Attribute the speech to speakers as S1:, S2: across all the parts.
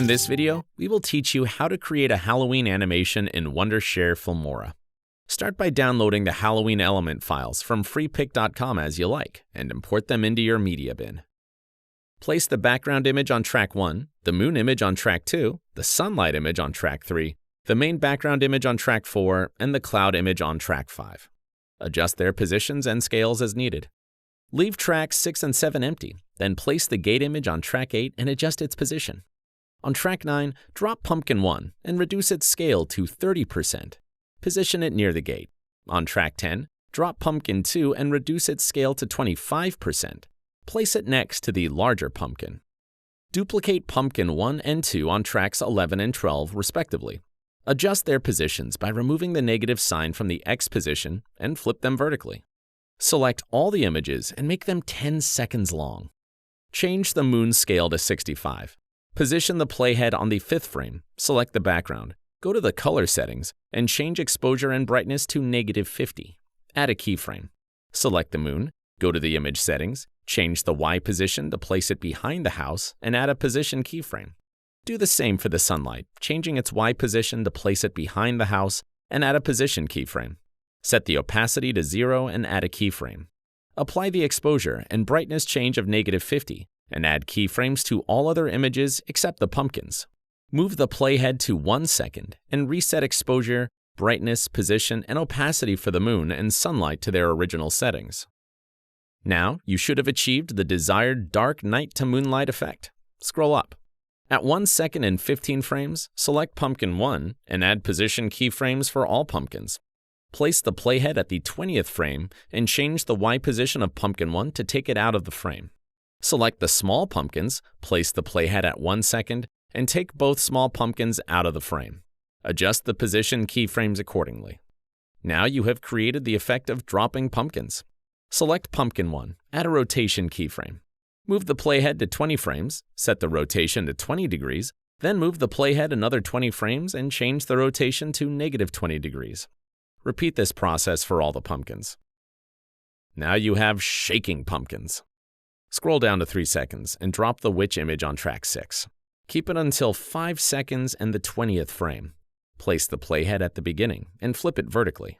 S1: In this video, we will teach you how to create a Halloween animation in Wondershare Filmora. Start by downloading the Halloween element files from freepik.com as you like, and import them into your media bin. Place the background image on track 1, the moon image on track 2, the sunlight image on track 3, the main background image on track 4, and the cloud image on track 5. Adjust their positions and scales as needed. Leave tracks 6 and 7 empty, then place the gate image on track 8 and adjust its position. On track 9, drop Pumpkin 1 and reduce its scale to 30%. Position it near the gate. On track 10, drop Pumpkin 2 and reduce its scale to 25%. Place it next to the larger pumpkin. Duplicate Pumpkin 1 and 2 on tracks 11 and 12 respectively. Adjust their positions by removing the negative sign from the X position and flip them vertically. Select all the images and make them 10 seconds long. Change the moon scale to 65. Position the playhead on the 5th frame, select the background, go to the color settings, and change exposure and brightness to -50. Add a keyframe. Select the moon, go to the image settings, change the Y position to place it behind the house, and add a position keyframe. Do the same for the sunlight, changing its Y position to place it behind the house, and add a position keyframe. Set the opacity to 0 and add a keyframe. Apply the exposure and brightness change of -50, and add keyframes to all other images except the pumpkins. Move the playhead to 1 second and reset exposure, brightness, position, and opacity for the moon and sunlight to their original settings. Now, you should have achieved the desired dark night to moonlight effect. Scroll up. At 1 second and 15 frames, select Pumpkin 1 and add position keyframes for all pumpkins. Place the playhead at the 20th frame and change the Y position of Pumpkin 1 to take it out of the frame. Select the small pumpkins, place the playhead at 1 second, and take both small pumpkins out of the frame. Adjust the position keyframes accordingly. Now you have created the effect of dropping pumpkins. Select Pumpkin 1, add a rotation keyframe. Move the playhead to 20 frames, set the rotation to 20 degrees, then move the playhead another 20 frames and change the rotation to -20 degrees. Repeat this process for all the pumpkins. Now you have shaking pumpkins. Scroll down to 3 seconds and drop the witch image on track 6. Keep it until 5 seconds and the 20th frame. Place the playhead at the beginning and flip it vertically.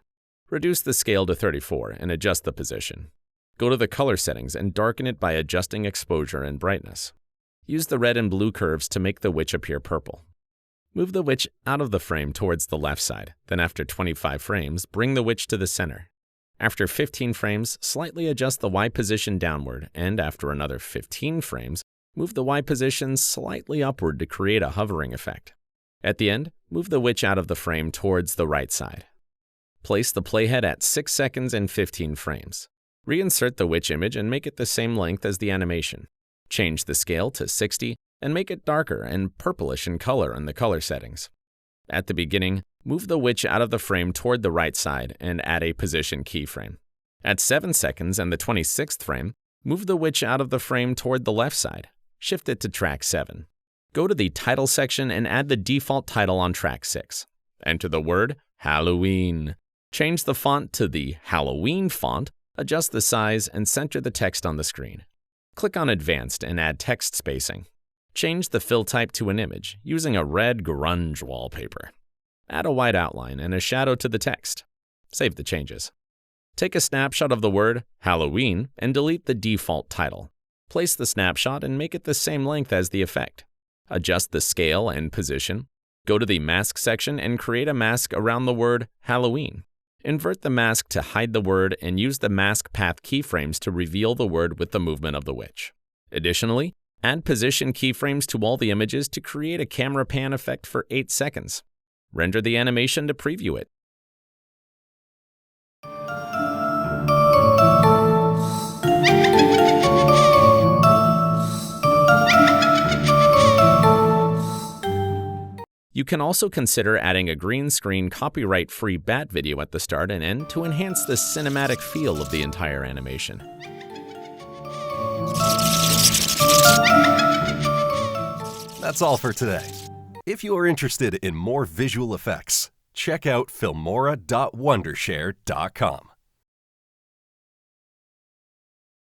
S1: Reduce the scale to 34 and adjust the position. Go to the color settings and darken it by adjusting exposure and brightness. Use the red and blue curves to make the witch appear purple. Move the witch out of the frame towards the left side, then after 25 frames, bring the witch to the center. After 15 frames, slightly adjust the Y position downward, and after another 15 frames, move the Y position slightly upward to create a hovering effect. At the end, move the witch out of the frame towards the right side. Place the playhead at 6 seconds and 15 frames. Reinsert the witch image and make it the same length as the animation. Change the scale to 60 and make it darker and purplish in color in the color settings. At the beginning, move the witch out of the frame toward the right side and add a position keyframe. At 7 seconds and the 26th frame, move the witch out of the frame toward the left side. Shift it to track 7. Go to the title section and add the default title on track 6. Enter the word Halloween. Change the font to the Halloween font, adjust the size, and center the text on the screen. Click on Advanced and add text spacing. Change the fill type to an image using a red grunge wallpaper. Add a white outline and a shadow to the text. Save the changes. Take a snapshot of the word Halloween and delete the default title. Place the snapshot and make it the same length as the effect. Adjust the scale and position. Go to the mask section and create a mask around the word Halloween. Invert the mask to hide the word and use the mask path keyframes to reveal the word with the movement of the witch. Additionally, add position keyframes to all the images to create a camera pan effect for 8 seconds. Render the animation to preview it. You can also consider adding a green screen copyright-free bat video at the start and end to enhance the cinematic feel of the entire animation.
S2: That's all for today. If you are interested in more visual effects, check out filmora.wondershare.com.